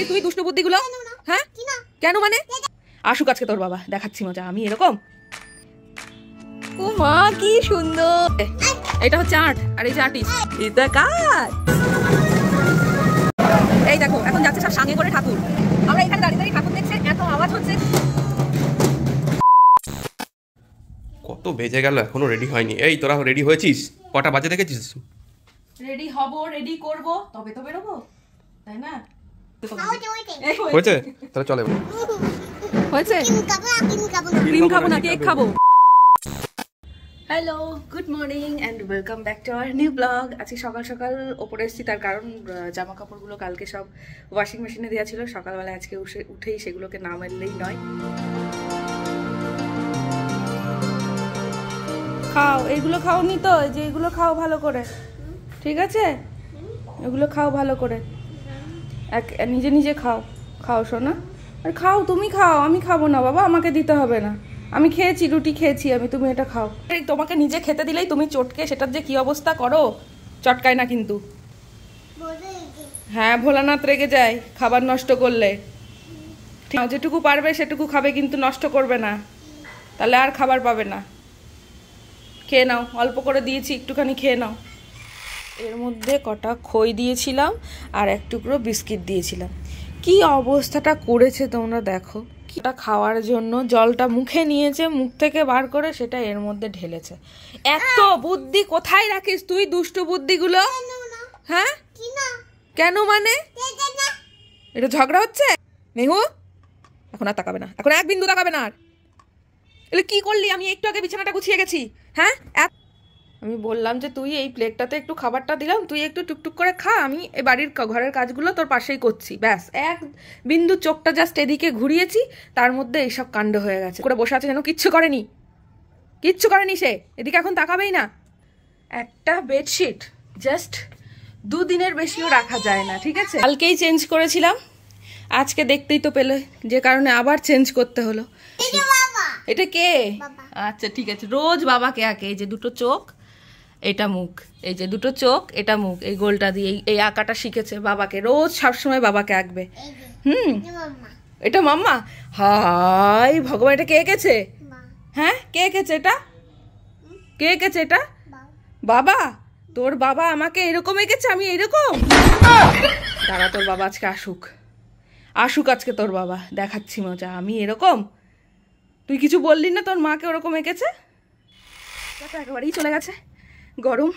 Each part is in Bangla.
রাখিস তুই দুষ্ট বুদ্ধিগুলো? হ্যাঁ কেন মানে? আসুক আজকে তোর বাবা, দেখাচ্ছি মজা আমি এরকম। ও মা কি সুন্দর। এটা হচ্ছে আর্ট আর এই যে আর্টিস্ট। এটা কার? এই দেখো এখন যাচ্ছে সব সাঙ্গে করে ঠাকুর। আমরা এখানে দাঁড়িয়ে দাঁড়িয়ে ঠাকুর দেখছি, এত আওয়াজ হচ্ছে। কত বেজে গেল এখনো রেডি হয়নি। এই তোরা রেডি হয়েছিস? কটা বাজে দেখেছিস? রেডি হব, রেডি করব, তবে তো বেরোবো, তাই না? হয়েছে? তাহলে চলে। হয়েছে? ক্রিম খাবো না, কেক খাবো। Hello, good morning and welcome back to our new blog. আজকে সকাল সকাল ওপরে এসেছি, তার কারণ জামা কাপড়গুলো কালকে সব ওয়াশিং মেশিনে দেওয়া ছিল। সকালবেলা আজকে উঠেই সেগুলোকে না মেললেই নয়। খাও, এইগুলো খাওনি তো? যে এগুলো খাও ভালো করে, ঠিক আছে? এগুলো খাও ভালো করে, নিজে নিজে খাও। খাও সোনা, আর খাও, তুমি খাও, আমি খাবো না বাবা, আমাকে দিতে হবে না। আমি খেয়েছি, রুটি খেয়েছি আমি, তুমি এটা খাও। তোমাকে নিজে খেতে দিলেই তুমি চটকে সেটার যে কি অবস্থা করো, চটকায় না কিন্তু। হ্যাঁ, ভোলানাথ রেগে যায় খাবার নষ্ট করলে। যেটুকু পারবে সেটুকু খাবে, কিন্তু নষ্ট করবে না, তাহলে আর খাবার পাবে না। খেয়ে নাও, অল্প করে দিয়েছি, একটুখানি খেয়ে নাও। এর মধ্যে কটা খই দিয়েছিলাম আর এক টুকরো বিস্কিট দিয়েছিলাম। কি অবস্থাটা করেছে তোমরা দেখো। এটা খাওয়ার জন্য জলটা মুখে নিয়েছে, মুখ থেকে বার করে সেটা এর মধ্যে ঢেলেছে। এত বুদ্ধি কোথায় রাখিস তুই দুষ্ট বুদ্ধিগুলো? হ্যাঁ কেন মানে? এটা ঝগড়া হচ্ছে? মেহু এখন আর তাকাবে না, এখন এক বিন্দু তাকাবে না আর। এলে কি করলি? আমি একটু আগে বিছানাটা গুছিয়ে গেছি। হ্যাঁ, আমি বললাম যে তুই এই প্লেটটাতে একটু খাবারটা দিলাম, তুই একটু টুকটুক করে খা, আমি এই বাড়ির ঘরের কাজগুলো তোর পাশেই করছি। ব্যাস, এক বিন্দু চোখটা জাস্ট এদিকে ঘুরিয়েছি, তার মধ্যে এইসব কাণ্ড হয়ে গেছে। করে বসে আছে যেন কিচ্ছু করেনি, কিচ্ছু করেনি সে। এদিকে এখন তাকাবেই না। একটা বেডশিট জাস্ট 2 দিনের বেশিও রাখা যায় না, ঠিক আছে? কালকেই চেঞ্জ করেছিলাম, আজকে দেখতেই তো পেলে, যে কারণে আবার চেঞ্জ করতে হলো। এটা কে? আচ্ছা ঠিক আছে, রোজ বাবাকে আঁকে। এই যে দুটো চোখ, এটা মুখ, এই যে দুটো চোখ, এটা মুখ, এই গোলটা দিয়ে এই আঁকাটা শিখেছে বাবাকে। রোজ সবসময় বাবাকে আঁকবে। এটা মাম্মা? হাই ভগবান, এটা কে এঁকেছে? হ্যাঁ কে এঁকেছে এটা? কে এঁকেছে এটা? বাবা? তোর বাবা আমাকে এরকম এঁকেছে, আমি এরকম? দাঁড়া, তোর বাবা আজকে আসুক, আসুক আজকে তোর বাবা, দেখাচ্ছি মজা আমি এরকম। তুই কিছু বললি না তোর মাকে ওরকম এঁকেছে? একেবারেই চলে গেছে, গরম,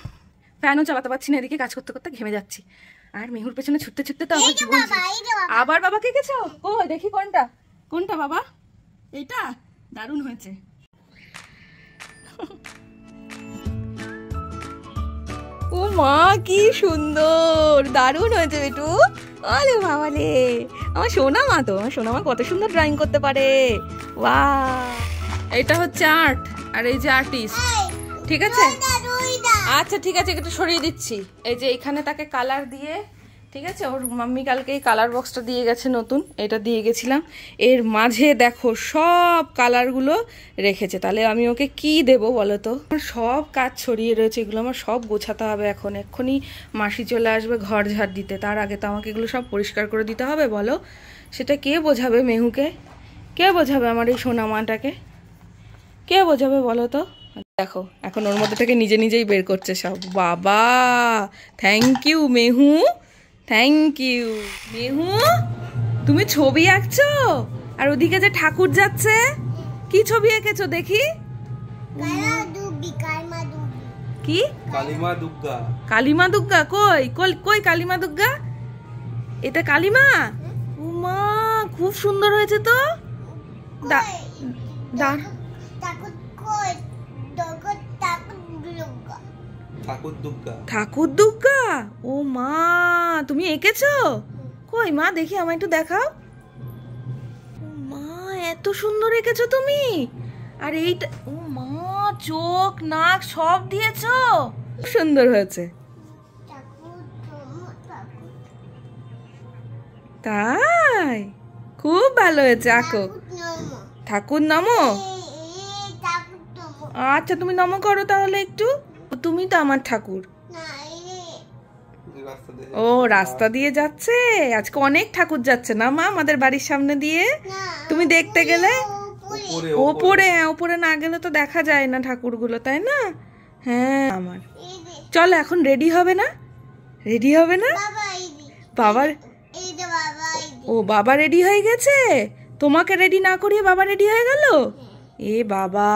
ফ্যানও চালাতে পারছি না, এদিকে কাজ করতে করতে ঘেমে যাচ্ছি। আর মেহুর পেছনে ছুটতে ছুটতে তো আমার জীবন। আবার বাবাকে এঁকেছো? কই দেখি কোনটা, কোনটা বাবা? এইটা দারুণ হয়েছে। ও মা কি সুন্দর, দারুণ হয়েছে বেটু। আরে বাবা রে, আমার সোনা মা তো, আমার সোনা মা কত সুন্দর ড্রয়িং করতে পারে। বাহ, এটা হচ্ছে আর্ট আর এই যে আর্টিস্ট, ঠিক আছে? আচ্ছা ঠিক আছে, একটু সরিয়ে দিচ্ছি। এই যে এখানে তাকে কালার দিয়ে, ঠিক আছে? ওর মাম্মি কালকে এই কালার বক্সটা দিয়ে গেছে নতুন, এটা দিয়ে গেছিলাম। এর মাঝে দেখো সব কালারগুলো রেখেছে, তাহলে আমি ওকে কি দেবো বলো তো? সব কাজ ছড়িয়ে রয়েছে, এগুলো আমার সব গোছাতে হবে এখন। এক্ষুনি মাসি চলে আসবে ঘর ঝাড় দিতে, তার আগে তো আমাকে এগুলো সব পরিষ্কার করে দিতে হবে। বলো, সেটা কে বোঝাবে মেহুকে? কে বোঝাবে আমার এই সোনা মাটাকে? কে বোঝাবে বলো তো? দেখো এখন ওর মধ্যে থেকে নিজে নিজেই বের করছে সব। বাবা thank you Mehu, thank you Mehu. তুমি ছবি আঁকছো আর ওদিকে যে ঠাকুর যাচ্ছে, কি ছবি এঁকেছো দেখি? কি? কালিমা দুর্গা। কালিমা দুর্গা? কই কই কালিমা দুর্গা? এটা কালিমা? ও মা খুব সুন্দর হয়েছে তো। ঠাকুর দুর্গা? ও মা তুমি এঁকেছো? কই মা দেখি, আমায় একটু দেখাও। মা এত সুন্দর এঁকেছো তুমি। আর এইটা, ও মা চোখ নাক সব দিয়েছো, সুন্দর হয়েছে। তাই খুব ভালো হয়েছে, আঁকো। ঠাকুর নমো। আচ্ছা তুমি নমো করো তাহলে একটু। তুমি তো আমার ঠাকুর। ও রাস্তা দিয়ে যাচ্ছে, আজকে অনেক ঠাকুর যাচ্ছে না মা আমাদের বাড়ির সামনে দিয়ে? তুমি দেখতে গেলে ওপরে, ওপরে না গেলে তো দেখা যায় না ঠাকুরগুলো, তাই না? হ্যাঁ আমার চলো এখন রেডি হবে না? রেডি হবে না? বাবার ও বাবা রেডি হয়ে গেছে, তোমাকে রেডি না করিয়ে বাবা রেডি হয়ে গেল। এ বাবা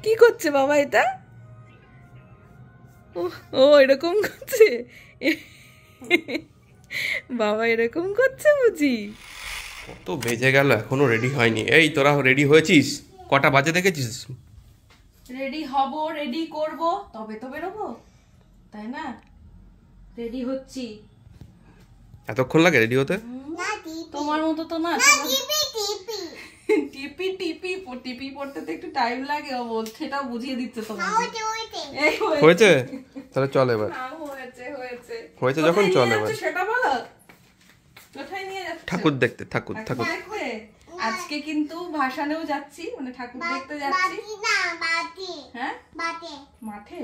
কি করছে বাবা এটা? ও এরকম করছে, বাবা এরকম করছে বুঝি। কত বেজে গেল এখনো রেডি হয়নি। এই তোরা রেডি হয়েছিস? কটা বাজে দেখেছিস? রেডি হব, রেডি করব, তবে তো বেরোবো, তাই না? রেডি হচ্ছি। এতক্ষণ লাগে রেডি হতে? তোমার মতো তো না। টিপি টিপি টিপি পড়তে তো একটু টাইম লাগে, ও সেটাও বুঝিয়ে দিচ্ছে তোমাকে। হয়েছে? তাহলে চল এবার। হয়েছে হয়েছে যখন চল এবার। সেটা বলো কোথায় নিয়ে যাচ্ছ? ঠাকুর দেখতে। ঠাকুর আজকে কিন্তু ভাসানেও যাচ্ছি, মানে ঠাকুর দেখতে যাচ্ছি। হ্যাঁ মাঠে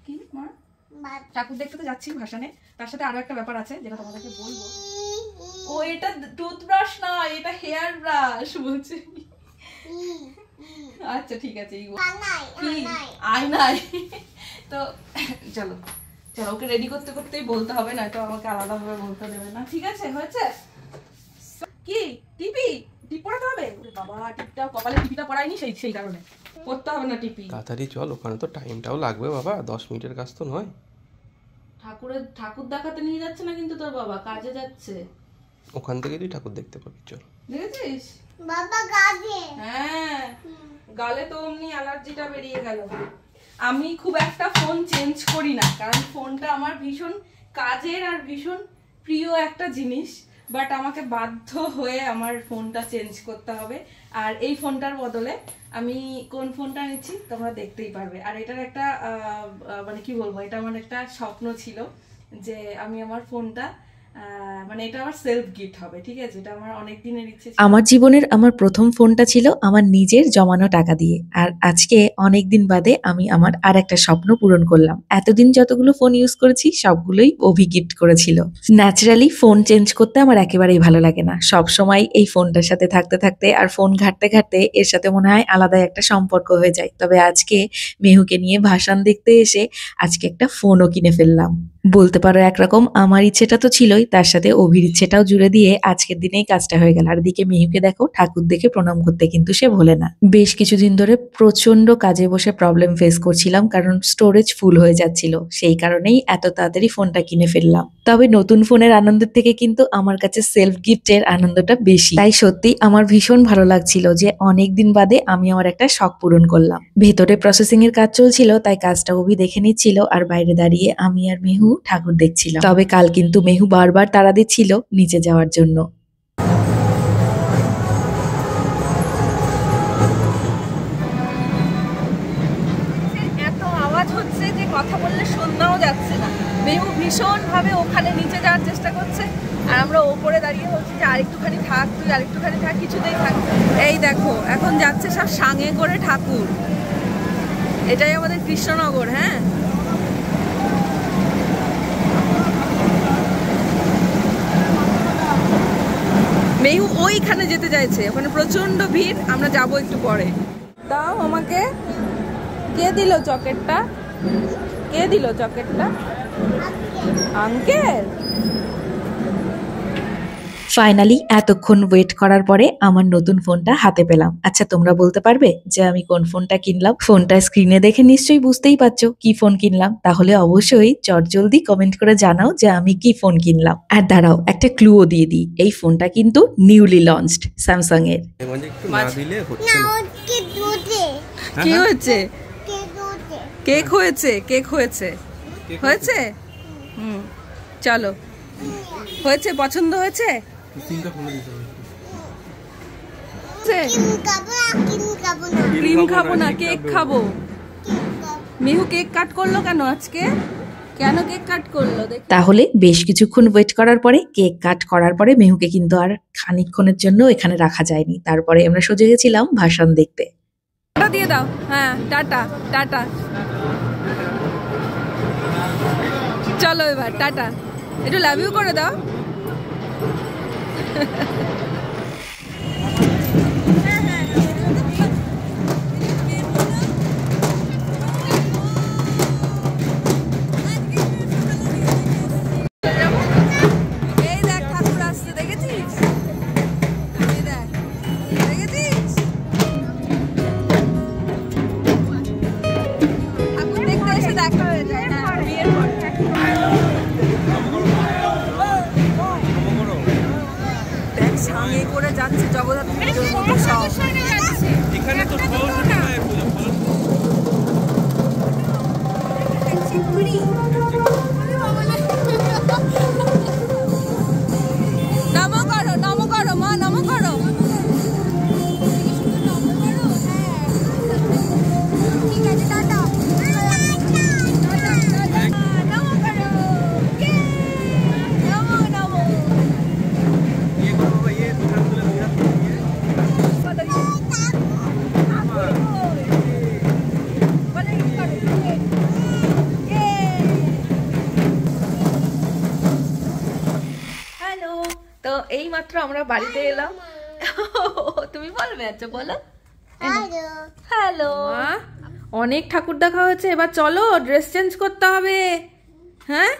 কি মা? ঠাকুর দেখতে তো যাচ্ছি ভাসানে, তার সাথে আরো একটা ব্যাপার আছে যেটা তোমাদেরকে বলবো। ও এটা টুথব্রাশ না, এটা হেয়ার ব্রাশ বলছে। আচ্ছা ঠিক আছে, আয়নায়। তো চলো চলো, ওকে রেডি করতে করতেই বলতে হবে, না তো আমাকে আলাদা ভাবে বলতে দেবে না। ঠিক আছে হয়েছে? কি টিপি টিপ পড়াতে হবে? বাবা টিপটা কপালে টিপিটা পড়াইনি, সেই কারণে পড়তে হবে না টিপি। তাড়াতাড়ি চল, ওখানে তো টাইমটাও লাগবে বাবা, 10 মিনিটের কাজ তো নয়। ঠাকুর দেখাতে নিয়ে যাচ্ছে না কিন্তু তোর বাবা, কাজে যাচ্ছে। ওখান থেকে তুই ঠাকুর দেখতে পাবি, চল। দেখেছিস বাবা গালে? হ্যাঁ গালে তো অমনি অ্যালার্জিটা বেরিয়ে গেল। আমি খুব একটা ফোন চেঞ্জ করি না, কারণ ফোনটা আমার ভীষণ কাজের আর ভীষণ প্রিয় একটা জিনিস, বাট আমাকে বাধ্য হয়ে আমার ফোনটা চেঞ্জ করতে হবে। আর এই ফোনটার বদলে আমি কোন ফোনটা নিচ্ছি তোমরা দেখতেই পারবে। আর এটার একটা মানে কি বলবো, এটা আমার একটা স্বপ্ন ছিল যে আমি আমার ফোনটা মানে এটা আমার সেলফ গিফট হবে, ঠিক আছে? এটা আমার অনেক দিনের ইচ্ছে ছিল। আমার জীবনের আমার প্রথম ফোনটা ছিল আমার নিজের জমানো টাকা দিয়ে, আর আজকে অনেক দিন বাদে আমি আমার আর একটা স্বপ্ন পূরণ করলাম। এতদিন যতগুলো ফোন ইউজ করেছি সবগুলোই অভি গিফট করেছিল। ন্যাচারালি ফোন চেঞ্জ করতে আমার একেবারেই ভালো লাগে না, সব সময় এই ফোনটার সাথে থাকতে থাকতে আর ফোন ঘাটতে ঘাটতে এর সাথে মনে হয় আলাদাই একটা সম্পর্ক হয়ে যায়। তবে আজকে মেহুকে নিয়ে ভাসান দেখতে এসে আজকে একটা ফোনও কিনে ফেললাম। বলতে পারো একরকম আমার ইচ্ছেটা তো ছিলই, তার সাথে অভির ইচ্ছেটাও জুড়ে দিয়ে আজকের দিনেই কাজটা হয়ে গেল। আর দিকে মেহুকে দেখো, ঠাকুর দেখে প্রণাম করতে কিন্তু সে ভোলে না। বেশ কিছুদিন ধরে প্রচন্ড কাজে বসে প্রবলেম ফেস করছিলাম, কারণ স্টোরেজ ফুল হয়ে যাচ্ছিল, সেই কারণেই এত তাড়াতাড়ি ফোনটা কিনে ফেললাম। তবে নতুন ফোনের আনন্দের থেকে কিন্তু আমার কাছে সেলফ গিফটের আনন্দটা বেশি। তাই সত্যি আমার ভীষণ ভালো লাগছিল যে অনেকদিন বাদে আমি আমার একটা শখ পূরণ করলাম। ভেতরে প্রসেসিং এর কাজ চলছিল, তাই কাজটা অভি দেখে নিচ্ছিল, আর বাইরে দাঁড়িয়ে আমি আর মেহু ঠাকুর দেখছিলাম। তবে কাল কিন্তু মেহু বারবার তাড়া দিচ্ছিল নিচে যাওয়ার জন্য। এত আওয়াজ হচ্ছে যে কথা বললে শোনাও যাচ্ছে না। মেহু ভীষণ ভাবে ওখানে নিচে যাওয়ার চেষ্টা করছে, আর আমরা ওপরে দাঁড়িয়ে বলছি যে আরেকটুখানি থাক, তুই আরেকটুখানি থাক, কিছুতেই থাক। এই দেখো এখন যাচ্ছে সব সাঙে করে ঠাকুর। এটাই আমাদের কৃষ্ণনগর। হ্যাঁ মেহু ওইখানে যেতে চাইছে, ওখানে প্রচন্ড ভিড়, আমরা যাবো একটু পরে। দাও আমাকে। কে দিল চকেটটা? কে দিল চকেটটা? আঙ্কেল। ফাইনালি এতক্ষণ ওয়েট করার পরে আমার নতুন ফোনটা হাতে পেলাম। আচ্ছা তোমরা বলতে পারবে যে আমি কোন ফোনটা কিনলাম? ফোনটা স্ক্রিনে দেখে নিশ্চয়ই বুঝতেই পারছো কি ফোন কিনলাম। তাহলে অবশ্যই চটজলদি কমেন্ট করে জানাও যে আমি কি ফোন কিনলাম। আর দাঁড়াও একটা ক্লুও দিয়ে দিই, এই ফোনটা কিন্তু নিউলি লঞ্চড স্যামসাং এর। কি হয়েছে? কেক হয়েছে, কেক হয়েছে, হয়েছে। চলো হয়েছে, পছন্দ হয়েছে। ক্রিম খাবো না, কেক খাবো। মিহু কেক কাট করলো কেন আজকে? কেন কেক কাট করলো? তাহলে বেশ কিছুক্ষণ ওয়েট করার পরে কেক কাট করার পরে মেহুকে কিন্তু আর খানিকক্ষণের জন্য এখানে রাখা যায়নি। তারপরে আমরা সোজা গেছিলাম ভাসান দেখতে। টাটা দিয়ে দাও। হ্যাঁ টাটা টাটা। চলো এবার টাটা, একটু লাভ ইউ করে দাও। সামনে করে যাচ্ছে জগদ্ধাত্রীর মতো সব। এখানে তো নমো করো, নমো করো মা, নমো করো। ঠিক আছে, টাটা। নমো করো, নমো নমো। হ্যালো, তো এই মাত্র আমরা বাড়িতে এলাম। তুমি বলবে? আচ্ছা বলো। হ্যালো, অনেক ঠাকুর দেখা হয়েছে, এবার চলো ড্রেস চেঞ্জ করতে হবে। হ্যাঁ,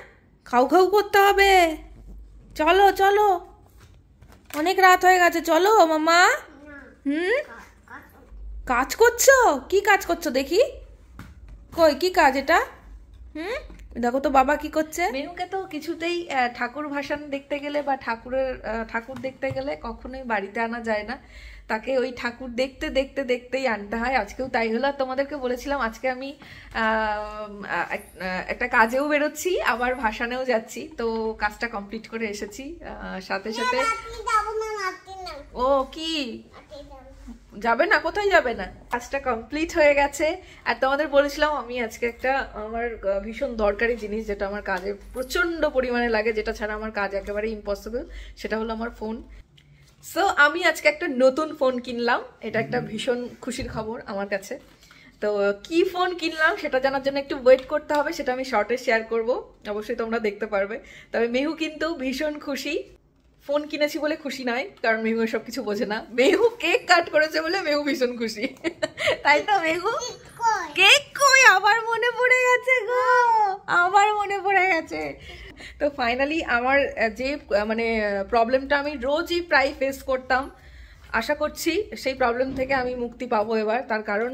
খাও খাও করতে হবে। চলো চলো, অনেক রাত হয়ে গেছে, চলো মামা। কাজ করছো? কি কাজ করছো দেখি? কই কি কাজ এটা? দেখো তো বাবা কি করছে। মেনুকে তো কিছুতেই ঠাকুর ভাসান দেখতে গেলে বা ঠাকুর দেখতে গেলে কখনোই বাড়িতে আনা যায় না, তাকে ওই ঠাকুর দেখতে দেখতে দেখতেই আনতে হয়। আজকেও তাই হলো। তোমাদেরকে বলেছিলাম আজকে আমি একটা কাজেও বেরোচ্ছি, আবার ভাসানেও যাচ্ছি, তো কাজটা কমপ্লিট করে এসেছি। সাথে সাথে ও কি যাবে না? কোথায় যাবে না? কাজটা কমপ্লিট হয়ে গেছে। আর তোমাদের বলেছিলাম আমি আজকে একটা আমার ভীষণ দরকারি জিনিস, যেটা আমার কাজে প্রচন্ড পরিমাণে লাগে, যেটা ছাড়া আমার কাজ একেবারে ইম্পসিবল, সেটা হলো আমার ফোন। সো আমি আজকে একটা নতুন ফোন কিনলাম। এটা একটা ভীষণ খুশির খবর আমার কাছে। তো কি ফোন কিনলাম সেটা জানার জন্য একটু ওয়েট করতে হবে, সেটা আমি শর্টে শেয়ার করব, অবশ্যই তোমরা দেখতে পারবে। তবে মেহু কিন্তু ভীষণ খুশি। ফোন কিনেছি বলে খুশি নয়, কারণ মেহু সব কিছু বোঝে না। মেহু কেক কাট করেছে বলে মেহু ভীষণ খুশি। তাই তো মেহু? কেক কই? আবার মনে পড়ে গেছে গো, আবার মনে পড়ে গেছে। তো ফাইনালি আমার যে মানে প্রবলেমটা আমি রোজই প্রায় ফেস করতাম, আশা করছি সেই প্রবলেম থেকে আমি মুক্তি পাবো এবার। তার কারণ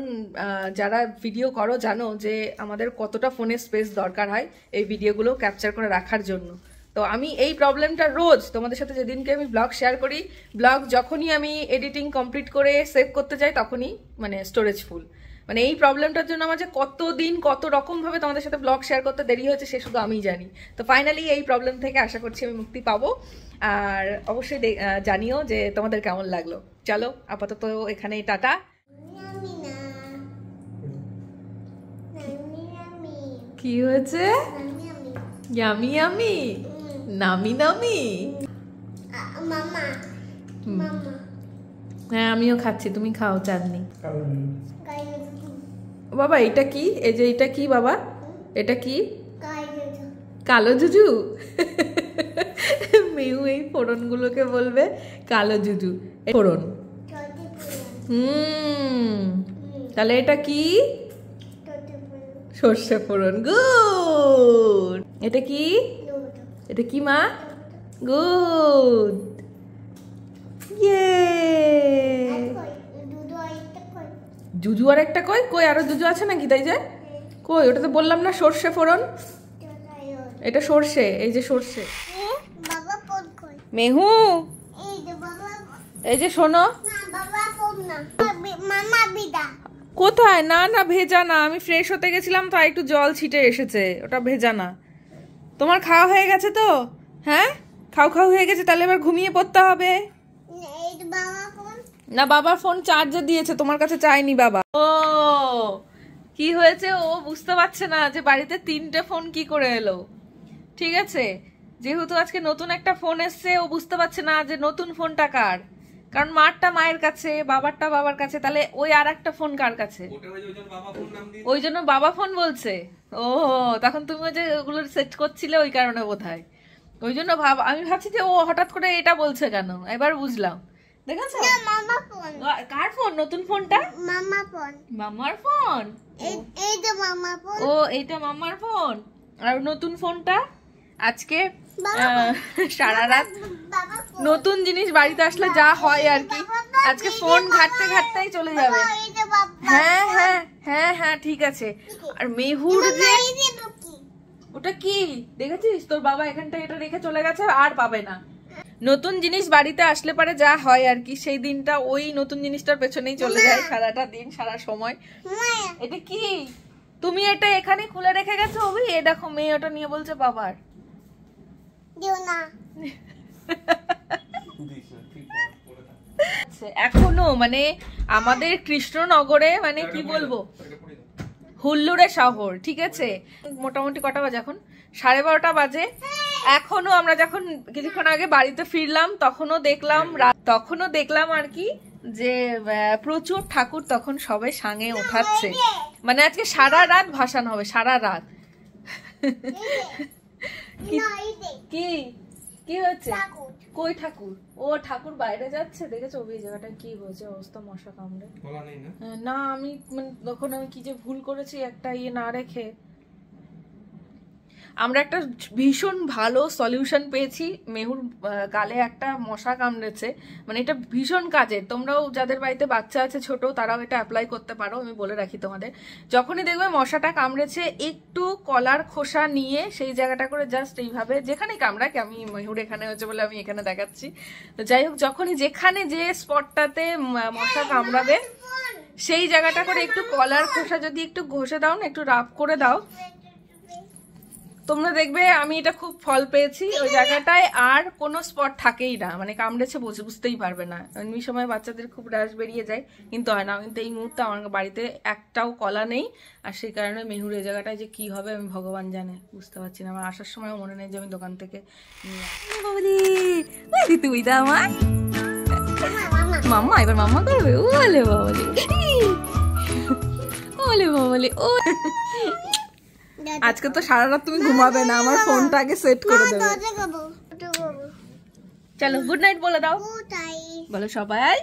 যারা ভিডিও করো জানো যে আমাদের কতটা ফোনে স্পেস দরকার হয় এই ভিডিওগুলো ক্যাপচার করে রাখার জন্য। তো আমি এই প্রবলেমটা রোজ তোমাদের সাথে, যেদিনকে আমি ব্লগ শেয়ার করি, ব্লগ যখনই আমি এডিটিং কমপ্লিট করে সেভ করতে যাই তখনই মানে স্টোরেজ ফুল। মানে এই প্রবলেমটার জন্য আমার যে কতদিন কত রকমভাবে তোমাদের সাথে ব্লগ শেয়ার করতে দেরি হয়েছে সে শুধু আমিই জানি। তো ফাইনালি এই প্রবলেম থেকে আশা করছি আমি মুক্তি পাবো। আর অবশ্যই জানিও যে তোমাদের কেমন লাগলো। চলো আপাতত এখানেই টাটা। কি হয়েছে? ইয়ামি ইয়ামি, নামি নামি। হ্যাঁ আমিও খাচ্ছি, তুমি খাও চাঁদনি। বাবা এটা কি? এই যে এটা কি বাবা? এটা কি? কালো জুজু। মেহু এই ফোড়নগুলোকে বলবে কালো জুজু ফোড়ন। তাহলে এটা কি? সর্ষে ফোড়ন। গুড। এটা কি? এটা কি মা? গুড। ইয়ে। জুজু আর একটা কই? কই আরো জুজু আছে নাকি? তাই যে কই? ওটা তো বললাম না সর্ষে ফোড়ন। এটা সর্ষে, এই যে সর্ষে। মেহু এই যে শোনো। কোথায়? না না ভেজা না, আমি ফ্রেশ হতে গেছিলাম তো একটু জল ছিটে এসেছে, ওটা ভেজা না। তোমার খাওয়া হয়ে গেছে তো? হ্যাঁ খাও খাও হয়ে গেছে, তাহলে এবার ঘুমিয়ে পড়তে হবে। না বাবার ফোন চার্জে দিয়েছে, তোমার কাছে চাইনি বাবা। ও কি হয়েছে ও বুঝতে পারছে না যে বাড়িতে 3টে ফোন কি করে এলো। ঠিক আছে, যেহেতু আজকে নতুন একটা ফোন এসছে ও বুঝতে পারছে না যে নতুন ফোনটা কার। কারণ মারটা মায়ের কাছে, বাবারটা বাবার কাছে, তাহলে ওই আর একটা ফোন কার কাছে? ওই জন্য বাবা ফোন বলছে। ও তখন তুমি ওই যে ওগুলো সেট করছিলে ওই কারণে বোধহয়, ওই জন্য আমি ভাবছি যে ও হঠাৎ করে এটা বলছে কেন, এবার বুঝলাম। দেখেছো কার ফোন? নতুন ফোনটা মামার ফোন। ও এইটা মামার ফোন, আর নতুন ফোনটা আজকে সারা রাত নতুন জিনিস বাড়িতে আসলে যা হয় আর কি, আজকে ফোন ঘাটতে ঘাটতেই চলে যাবে। হ্যাঁ হ্যাঁ হ্যাঁ হ্যাঁ ঠিক আছে। আর মেহুর যে ওটা কি দেখেছিস, তোর বাবা এখানটা এটা রেখে চলে গেছে, আর পাবে না। নতুন জিনিস বাড়িতে আসলে পারে যা হয় আর কি, সেই দিনটা ওই নতুন জিনিসটার পেছনেই চলে যায় সারাটা দিন, সারা সময়। এটা কি তুমি এটা এখানে খুলে রেখে গেছো অভি? এ দেখো মেয়ে ওটা নিয়ে বলছে বাবার। এখনো মানে আমাদের কৃষ্ণনগরে মানে কি বলবো, হুল্লুরে শহর, ঠিক আছে। মোটামুটি কটা বাজে এখন? 12:30 বাজে। এখনো আমরা যখন কিছুক্ষণ আগে বাড়িতে ফিরলাম তখনও দেখলাম আর কি যে প্রচুর ঠাকুর তখন সবাই সাঙে ওঠাচ্ছে। মানে আজকে সারা রাত ভাসান হবে, সারা রাত। কি কি হচ্ছে? কই ঠাকুর? ও ঠাকুর বাইরে যাচ্ছে, দেখেছো ওই জায়গাটা কি হয়েছে অবস্থা, মশা কামড়ে। না আমি মানে তখন আমি কি যে ভুল করেছি, একটা ইয়ে না রেখে। আমরা একটা ভীষণ ভালো সলিউশন পেয়েছি, মেহুর গালে একটা মশা কামড়েছে, মানে এটা ভীষণ কাজের। তোমরাও যাদের বাড়িতে বাচ্চা আছে ছোট, তারাও এটা অ্যাপ্লাই করতে পারো। আমি বলে রাখি তোমাদের, যখনই দেখবে মশাটা কামড়েছে, একটু কলার খোসা নিয়ে সেই জায়গাটা করে জাস্ট এইভাবে, যেখানেই কামড়াক, আমি মেহুর এখানে হচ্ছে বলে আমি এখানে দেখাচ্ছি, তো যাই হোক, যখনই যেখানে যে স্পটটাতে মশা কামড়াবে সেই জায়গাটা করে একটু কলার খোসা যদি একটু ঘষে দাও না, একটু রাব করে দাও, তোমরা দেখবে আমি এটা খুব ফল পেয়েছি। ওই জায়গাটায় আর কোনো স্পট থাকেই না, মানে কামড়েছে বুঝতেই পারবে না। এমনি সময় বাচ্চাদের খুব রাশ বেরিয়ে যায়, কিন্তু হয় না। কিন্তু এই মুহূর্তে আমার বাড়িতে একটাও কলা নেই, আর সেই কারণে মেহুর এই জায়গাটায় যে কি হবে আমি ভগবান জানে, বুঝতে পারছি না। আমার আসার সময়ও মনে নেই যে আমি দোকান থেকে তুই দা আমার মাম্মা, এবার মাম্মা করবে। ওলে বাবলি, ওলে বাবলি, ও আজকে তো সারা রাত তুমি ঘুমাবে না, আমার ফোনটা আগে সেট করে দেবে। চলো গুড নাইট বলে দাও, বলো সবাই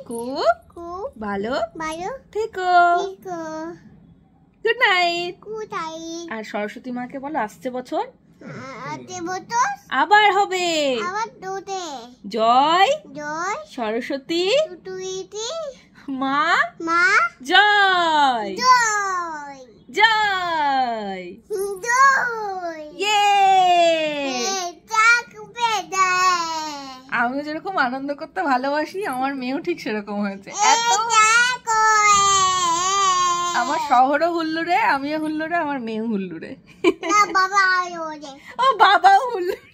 খুব ভালো থেকো, গুড নাইট। আর সরস্বতী মাকে বলো আসছে বছর আবার হবে। জয় সরস্বতী মা, জয় জয়, আমি যেরকম আনন্দ করতে ভালোবাসি, আমার মেয়েও ঠিক সেরকম হয়েছে। আমার শহরও হুল্লুরে, আমিও হুল্লুরে, আমার মেয়েও হুল্লুরে। ও বাবাও হুল্লুরে,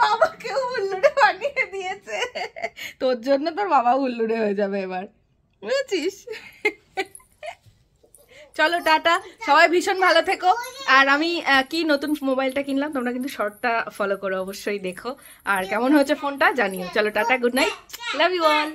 বাবাকেও হুল্লুরে বানিয়ে দিয়েছে। তোর জন্য তোর বাবা হুল্লুরে হয়ে যাবে এবার, বুঝেছিস? চলো টাটা, সবাই ভীষণ ভালো থেকো। আর আমি কি নতুন মোবাইলটা কিনলাম, তোমরা কিন্তু শর্টটা ফলো করো, অবশ্যই দেখো, আর কেমন হয়েছে ফোনটা জানিও। চলো tata, good night, love you all.